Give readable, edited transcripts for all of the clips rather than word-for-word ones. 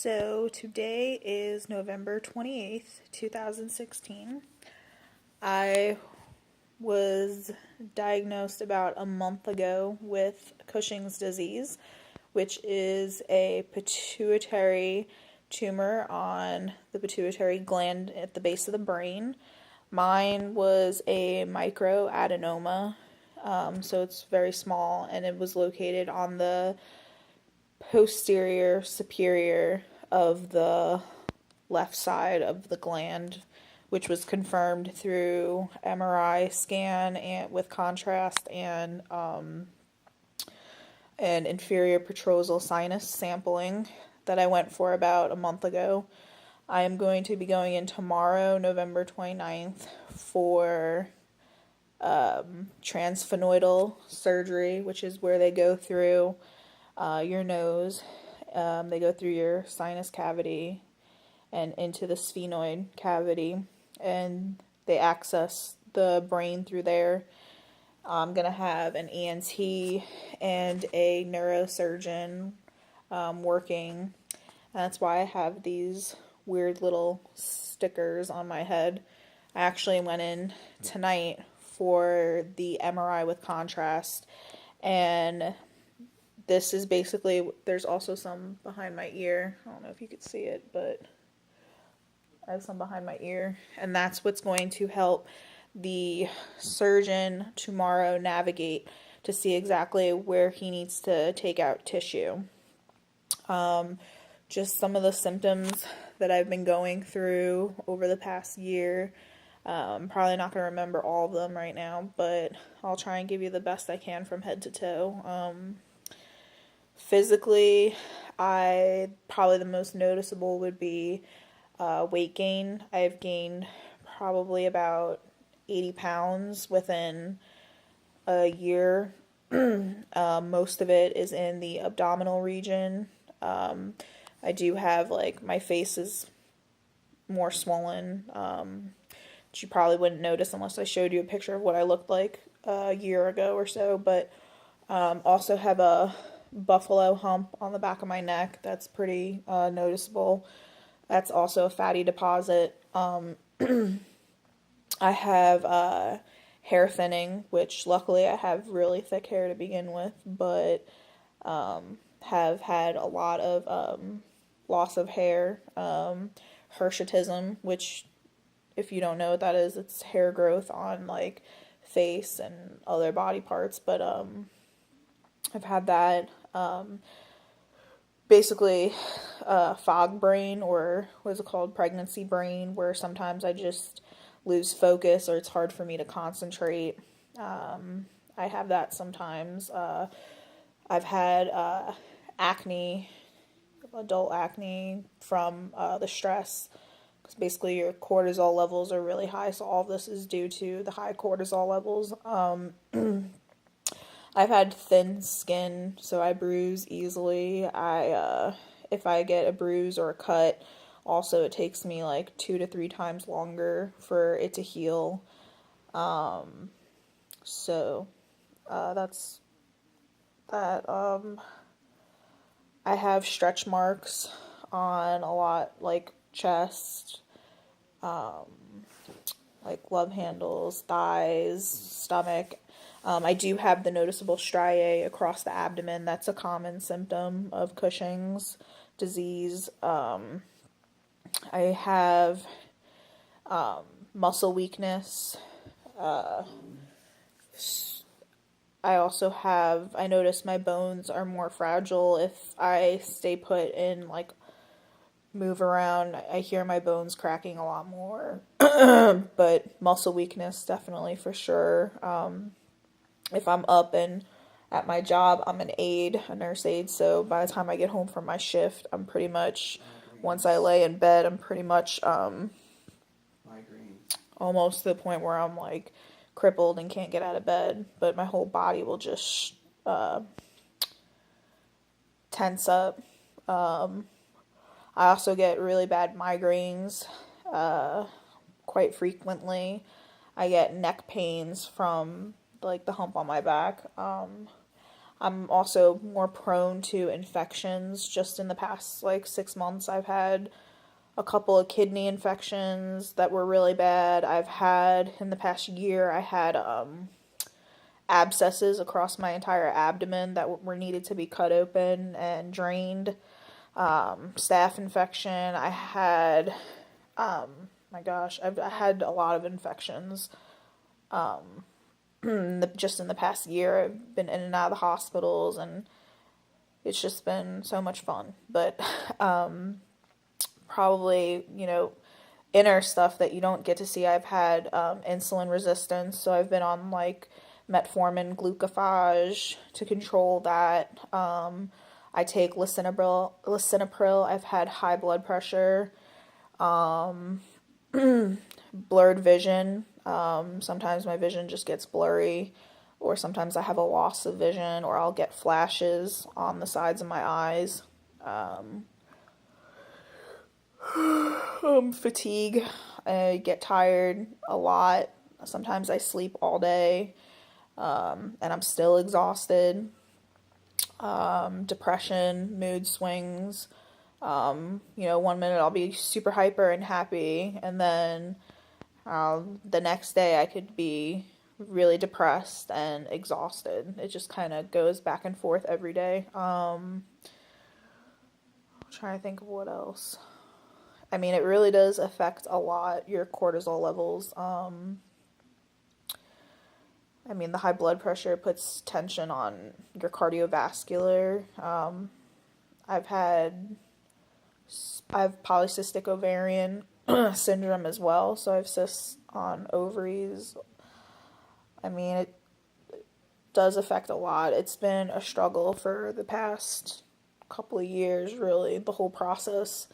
So today is November 28th, 2016. I was diagnosed about a month ago with Cushing's disease, which is a pituitary tumor on the pituitary gland at the base of the brain. Mine was a microadenoma, so it's very small, and it was located on the posterior superior of the left side of the gland, which was confirmed through MRI scan and with contrast and an inferior petrosal sinus sampling that I went for about a month ago. I am going to be going in tomorrow, November 29th, for transsphenoidal surgery, which is where they go through your nose. They go through your sinus cavity and into the sphenoid cavity, and they access the brain through there. I'm going to have an ENT and a neurosurgeon working. That's why I have these weird little stickers on my head. I actually went in tonight for the MRI with contrast, and this is basically, there's also some behind my ear. I don't know if you could see it, but I have some behind my ear, and that's what's going to help the surgeon tomorrow navigate to see exactly where he needs to take out tissue. Just some of the symptoms that I've been going through over the past year. Probably not going to remember all of them right now, but I'll try and give you the best I can from head to toe. Physically, probably the most noticeable would be weight gain. I've gained probably about 80 pounds within a year. Most of it is in the abdominal region. I do have, my face is more swollen, which you probably wouldn't notice unless I showed you a picture of what I looked like a year ago or so, but also have a buffalo hump on the back of my neck that's pretty noticeable. That's also a fatty deposit. I have hair thinning, which luckily I have really thick hair to begin with, but have had a lot of loss of hair, hirsutism, which, if you don't know what that is, it's hair growth on face and other body parts, but I've had that. Basically fog brain, or what's it called, pregnancy brain, where sometimes I just lose focus or it's hard for me to concentrate. I have that sometimes. I've had acne, adult acne from the stress, because basically your cortisol levels are really high, so all of this is due to the high cortisol levels. I've had thin skin, so I bruise easily. If I get a bruise or a cut, also it takes me 2 to 3 times longer for it to heal. So that's that. I have stretch marks on a lot, chest, love handles, thighs, stomach. I do have the noticeable striae across the abdomen. That's a common symptom of Cushing's disease. I have muscle weakness. I notice my bones are more fragile if I stay put and move around. I hear my bones cracking a lot more. But muscle weakness, definitely, for sure. If I'm up and at my job, I'm an aide, a nurse aide, so by the time I get home from my shift, I'm pretty much, once I lay in bed, I'm pretty much almost to the point where I'm crippled and can't get out of bed, but my whole body will just tense up. I also get really bad migraines quite frequently. I get neck pains from the hump on my back. I'm also more prone to infections. Just in the past like 6 months, I've had a couple of kidney infections that were really bad. I've had, in the past year, I had abscesses across my entire abdomen that were needed to be cut open and drained. Staph infection. I had, my gosh, I had a lot of infections. Just in the past year, I've been in and out of the hospitals, and it's just been so much fun. But probably, inner stuff that you don't get to see. I've had insulin resistance, so I've been on like metformin glucophage to control that. I take lisinopril. I've had high blood pressure, blurred vision. Sometimes my vision just gets blurry, or sometimes I have a loss of vision, or I'll get flashes on the sides of my eyes. Fatigue. I get tired a lot. Sometimes I sleep all day, and I'm still exhausted. Depression, mood swings. 1 minute I'll be super hyper and happy, and then the next day I could be really depressed and exhausted. It just kind of goes back and forth every day. I'm trying to think of what else. I mean, it really does affect a lot your cortisol levels. I mean, the high blood pressure puts tension on your cardiovascular. I have polycystic ovarian syndrome as well, so I have cysts on ovaries. I mean, it does affect a lot. It's been a struggle for the past couple of years, really, the whole process.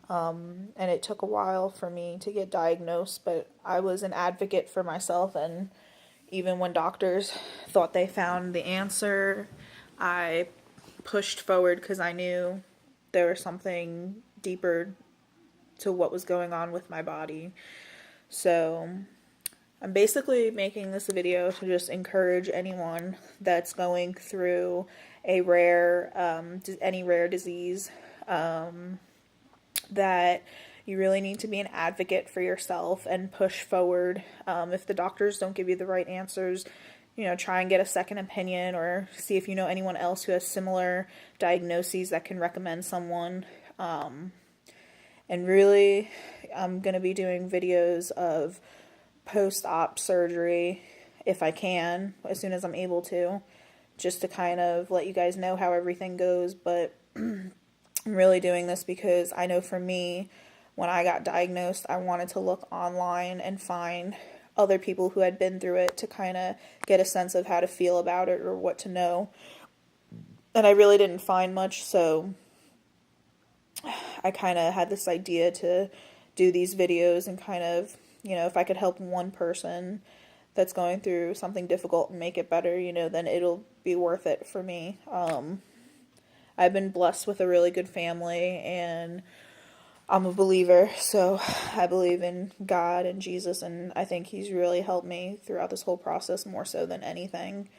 And it took a while for me to get diagnosed, but I was an advocate for myself, and even when doctors thought they found the answer, I pushed forward because I knew there was something deeper to what was going on with my body. So I'm basically making this video to just encourage anyone that's going through any rare disease, that you really need to be an advocate for yourself and push forward. If the doctors don't give you the right answers, try and get a second opinion, or see if you know anyone else who has similar diagnoses that can recommend someone. And really, I'm going to be doing videos of post-op surgery, if I can, as soon as I'm able to, just to kind of let you guys know how everything goes. But I'm really doing this because I know for me, when I got diagnosed, I wanted to look online and find other people who had been through it to kind of get a sense of how to feel about it or what to know. And I really didn't find much, so I kind of had this idea to do these videos and kind of, if I could help one person that's going through something difficult and make it better, then it'll be worth it for me. I've been blessed with a really good family, and I'm a believer, so I believe in God and Jesus, and I think He's really helped me throughout this whole process more so than anything.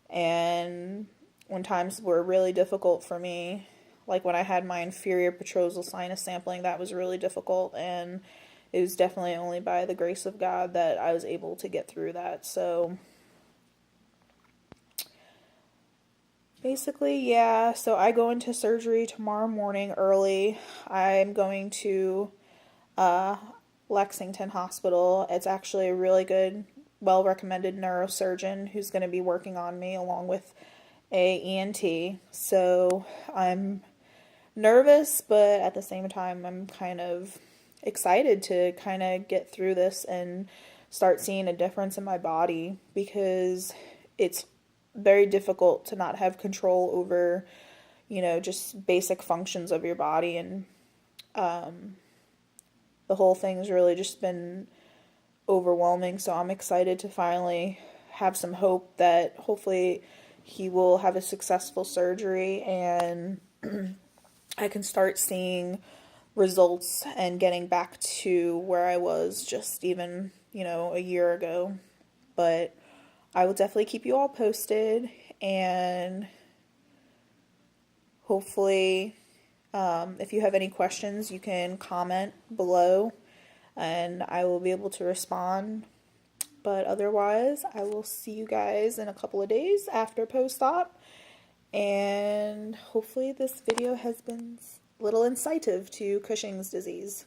And when times were really difficult for me, like when I had my inferior petrosal sinus sampling, that was really difficult, and it was definitely only by the grace of God that I was able to get through that. So basically, yeah, so I go into surgery tomorrow morning early. I'm going to Lexington Hospital. It's actually a really good, well-recommended neurosurgeon who's going to be working on me along with a ENT. So I'm nervous, but at the same time, I'm kind of excited to kind of get through this and start seeing a difference in my body, because it's very difficult to not have control over, just basic functions of your body. And the whole thing's really just been overwhelming. So I'm excited to finally have some hope that hopefully he will have a successful surgery and I can start seeing results and getting back to where I was just even, a year ago. But I will definitely keep you all posted, and hopefully if you have any questions, you can comment below and I will be able to respond. But otherwise, I will see you guys in a couple of days after post-op. And hopefully this video has been a little insightful to Cushing's disease.